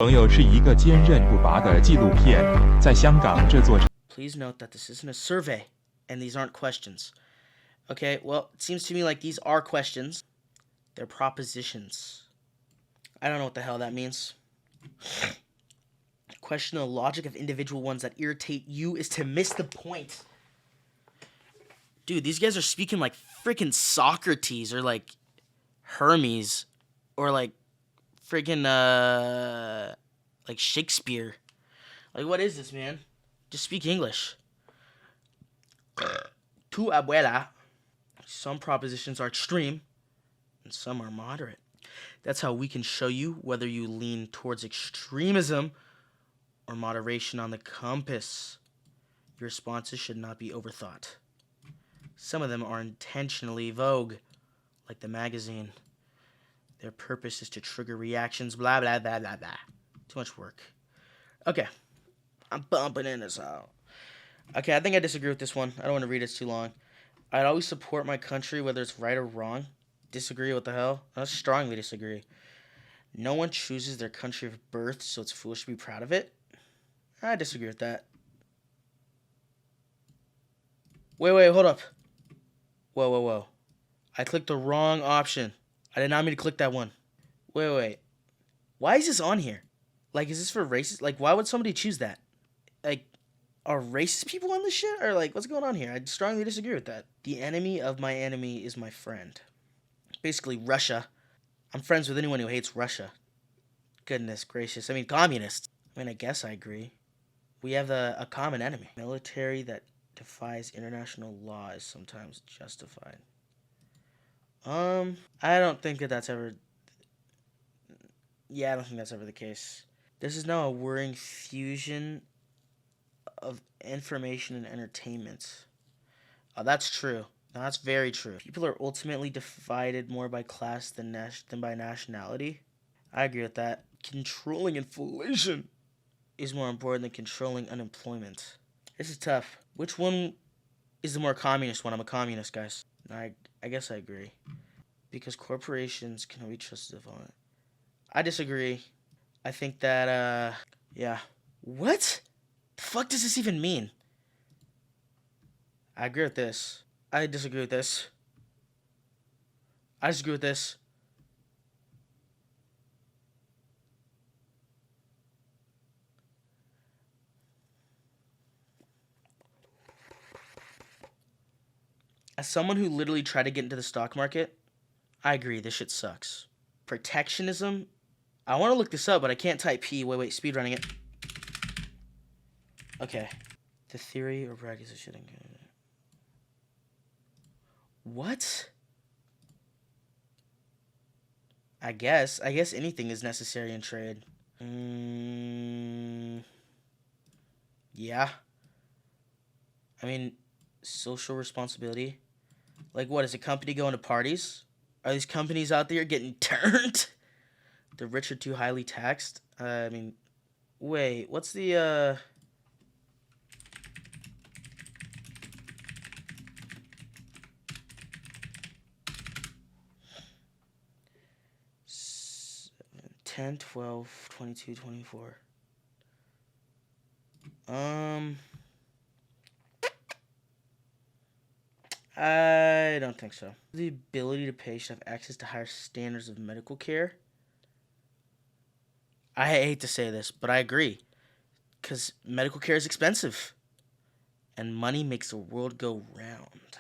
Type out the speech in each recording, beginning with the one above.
朋友是一个坚韧不拔的纪录片，在香港这座城。Please note that this isn't a survey, and these aren't questions. Okay, well, it seems to me like these are questions. They're propositions. I don't know what the hell that means. Question the logic of individual ones that irritate you is to miss the point. Dude, these guys are speaking like freaking Socrates or like Hermes or like freaking like Shakespeare. Like, what is this, man? Just speak English. Tu abuela. Some propositions are extreme and some are moderate. That's how we can show you whether you lean towards extremism or moderation on the compass. Your responses should not be overthought. Some of them are intentionally vogue, like the magazine. Their purpose is to trigger reactions, blah, blah, blah, blah, blah. Too much work. Okay. I'm bumping in this out. Okay, I think I disagree with this one. I don't want to read it, it's too long. I'd always support my country, whether it's right or wrong. Disagree? What the hell? I strongly disagree. No one chooses their country of birth, so it's foolish to be proud of it. I disagree with that. Wait, hold up. Whoa. I clicked the wrong option. I did not mean to click that one. Wait. Why is this on here? Like, is this for racist? Like, why would somebody choose that? Like, are racist people on this shit? Or, like, what's going on here? I strongly disagree with that. The enemy of my enemy is my friend. Basically, Russia. I'm friends with anyone who hates Russia. Goodness gracious. I mean, communists. I mean, I guess I agree. We have a common enemy. Military that defies international law is sometimes justified. I don't think that's ever... Yeah, I don't think that's ever the case. This is now a worrying fusion of information and entertainment. Oh, that's true. No, that's very true. People are ultimately divided more by class than by nationality. I agree with that. Controlling inflation is more important than controlling unemployment. This is tough. Which one is the more communist one? I'm a communist, guys. I guess I agree. Because corporations cannot be trusted upon it. I disagree. I think that, yeah. What? The fuck does this even mean? I agree with this. I disagree with this. I disagree with this. As someone who literally tried to get into the stock market, I agree, this shit sucks. Protectionism? I want to look this up, but I can't type P. Wait, speedrunning it. Okay. The theory or practice of shitting. What? I guess anything is necessary in trade. Yeah. I mean, social responsibility. Like, what, is a company going to parties? Are these companies out there getting turned? The rich are too highly taxed? I mean, wait, what's the, 10, 12, 22, 24. I don't think so. The ability to pay should have access to higher standards of medical care. I hate to say this, but I agree. Because medical care is expensive. And money makes the world go round.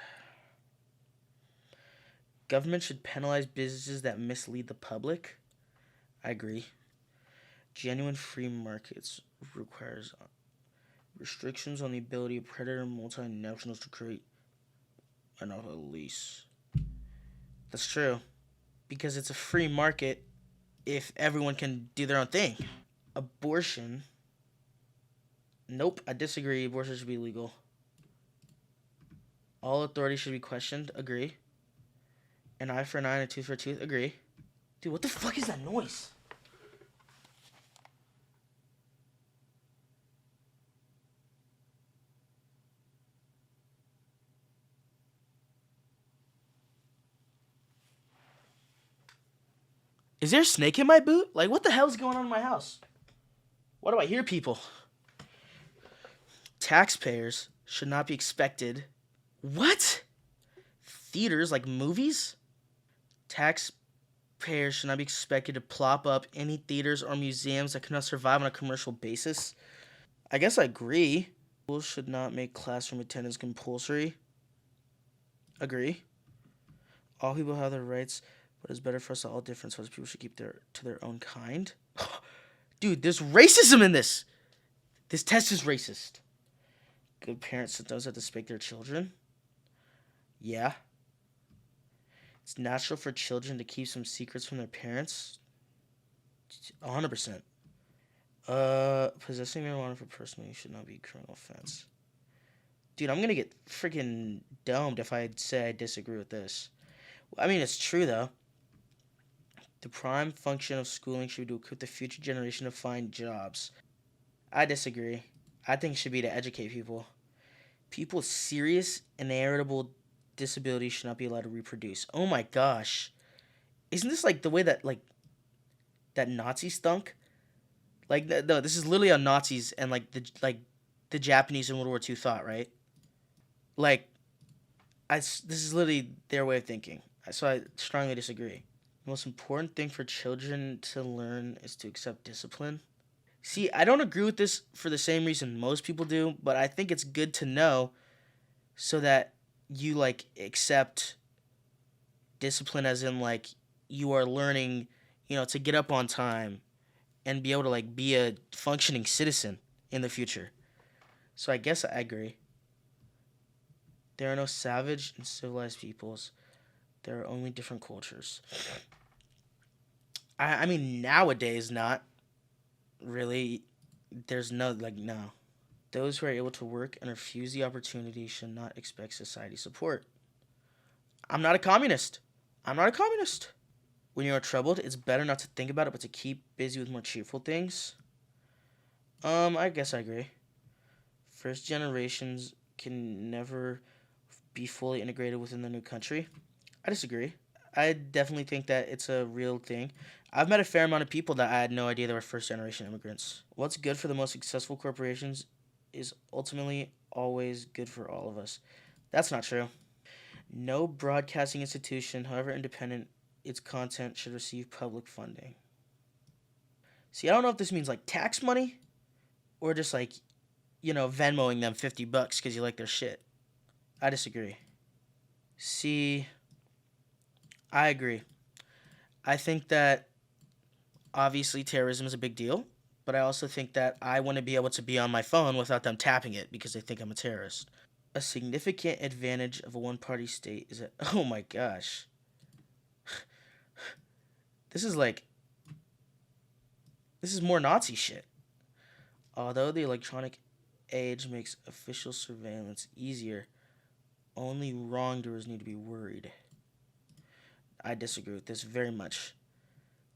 Government should penalize businesses that mislead the public. I agree. Genuine free markets requires restrictions on the ability of predator multinationals to create enough lease. That's true. Because it's a free market if everyone can do their own thing. Abortion. Nope, I disagree. Abortion should be legal. All authority should be questioned. Agree. An eye for an eye and a tooth for a tooth. Agree. Dude, what the fuck is that noise? Is there a snake in my boot? Like, what the hell is going on in my house? What do I hear, people? Taxpayers should not be expected. What? Theaters like movies? Taxpayers should not be expected to plop up any theaters or museums that cannot survive on a commercial basis. I guess I agree. Schools should not make classroom attendance compulsory. Agree. All people have their rights, but it's better for us to all different, so people should keep to their own kind. Dude, there's racism in this. This test is racist. Good parents sometimes have to spank their children. Yeah. It's natural for children to keep some secrets from their parents. 100%. Possessing marijuana for personal use should not be a criminal offense. Dude, I'm gonna get freaking domed if I say I disagree with this. I mean, it's true, though. The prime function of schooling should be to equip the future generation to find jobs. I disagree. I think it should be to educate people. People with serious and inheritable disabilities should not be allowed to reproduce. Oh my gosh. Isn't this like the way that, like, that Nazis thunk? Like, no, this is literally how Nazis and, like, the Japanese in World War II thought, right? Like, this is literally their way of thinking. So I strongly disagree. The most important thing for children to learn is to accept discipline. See, I don't agree with this for the same reason most people do, but I think it's good to know so that you, like, accept discipline as in, like, you are learning, to get up on time and be able to, like, be a functioning citizen in the future. So I guess I agree. There are no savage and civilized peoples. There are only different cultures. I mean, nowadays, not really. There's no. Those who are able to work and refuse the opportunity should not expect society support. I'm not a communist. When you are troubled, it's better not to think about it, but to keep busy with more cheerful things. I guess I agree. First generations can never be fully integrated within the new country. I disagree. I definitely think that it's a real thing. I've met a fair amount of people that I had no idea they were first-generation immigrants. What's good for the most successful corporations is ultimately always good for all of us. That's not true. No broadcasting institution, however independent its content, should receive public funding. See, I don't know if this means, like, tax money or just, like, Venmoing them $50 because you like their shit. I disagree. See, I agree. I think that obviously terrorism is a big deal, but I also think that I want to be able to be on my phone without them tapping it because they think I'm a terrorist. A significant advantage of a one-party state is that, oh my gosh. This is more Nazi shit. Although the electronic age makes official surveillance easier, only wrongdoers need to be worried. I disagree with this very much.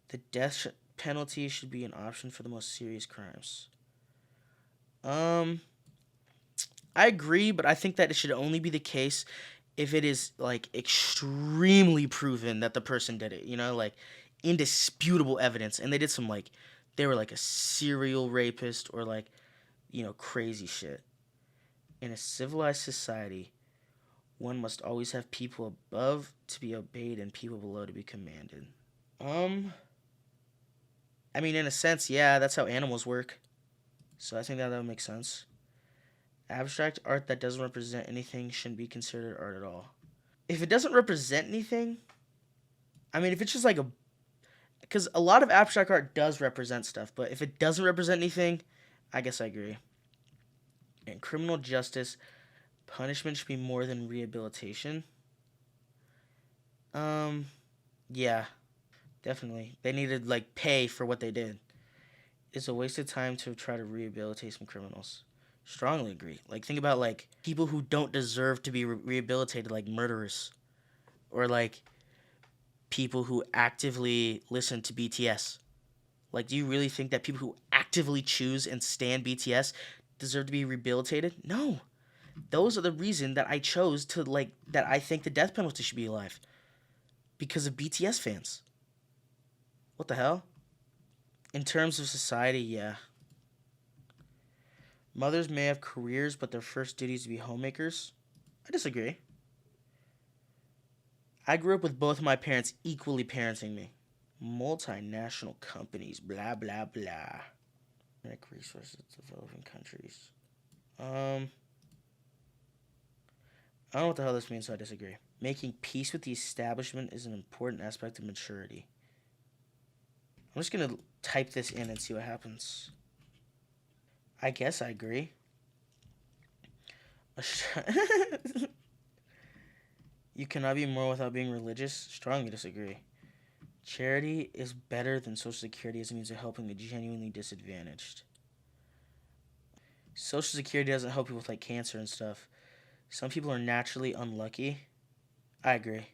The death penalty should be an option for the most serious crimes. I agree, but I think that it should only be the case if it is, like, extremely proven that the person did it, like, indisputable evidence, and they were, like, a serial rapist or, like, crazy shit. In a civilized society, one must always have people above to be obeyed and people below to be commanded. I mean, in a sense, yeah, that's how animals work. So I think that would make sense. Abstract art that doesn't represent anything shouldn't be considered art at all. If it doesn't represent anything, I mean, if it's just like because a lot of abstract art does represent stuff, but if it doesn't represent anything, I guess I agree. In criminal justice, punishment should be more than rehabilitation. Yeah, definitely. They need to, like, pay for what they did. It's a waste of time to try to rehabilitate some criminals. Strongly agree. Like, think about, like, people who don't deserve to be rehabilitated, like murderers. Or, like, people who actively listen to BTS. Like, do you really think that people who actively choose and stand BTS deserve to be rehabilitated? No. Those are the reason that I chose to, like, that I think the death penalty should be alive. Because of BTS fans. What the hell? In terms of society, yeah. Mothers may have careers, but their first duty is to be homemakers. I disagree. I grew up with both my parents equally parenting me. Multinational companies, blah, blah, blah. Resources of developing countries. I don't know what the hell this means, so I disagree. Making peace with the establishment is an important aspect of maturity. I'm just going to type this in and see what happens. I guess I agree. You cannot be moral without being religious. Strongly disagree. Charity is better than Social Security as a means of helping the genuinely disadvantaged. Social Security doesn't help people with like cancer and stuff. Some people are naturally unlucky. I agree.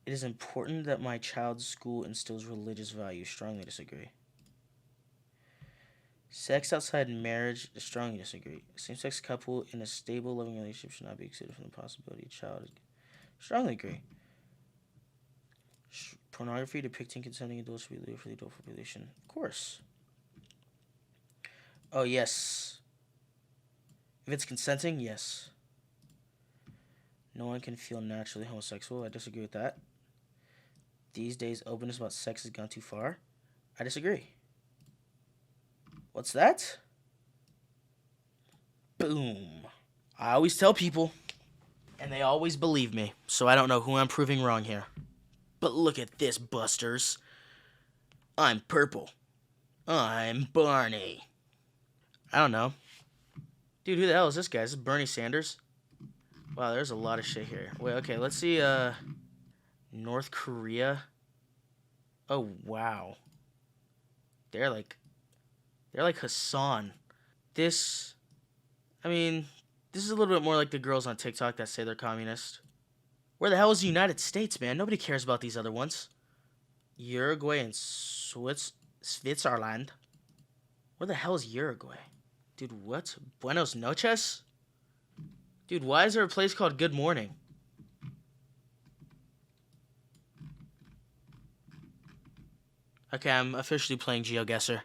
It is important that my child's school instills religious values. Strongly disagree. Sex outside marriage. Strongly disagree. Same-sex couple in a stable, loving relationship should not be excluded from the possibility of child. Strongly agree. Pornography depicting consenting adults should be legal for the adult population. Of course. Oh, yes. If it's consenting, yes. No one can feel naturally homosexual. I disagree with that. These days, openness about sex has gone too far. I disagree. What's that? Boom. I always tell people, and they always believe me, so I don't know who I'm proving wrong here. But look at this, busters. I'm purple. I'm Barney. I don't know. Dude, who the hell is this guy? Is this Bernie Sanders? Wow, there's a lot of shit here. Wait, okay, let's see, North Korea. Oh, wow. They're like Hassan. This is a little bit more like the girls on TikTok that say they're communist. Where the hell is the United States, man? Nobody cares about these other ones. Uruguay and Switzerland. Where the hell is Uruguay? Dude, what? Buenos noches? Dude, why is there a place called Good Morning? Okay, I'm officially playing GeoGuessr.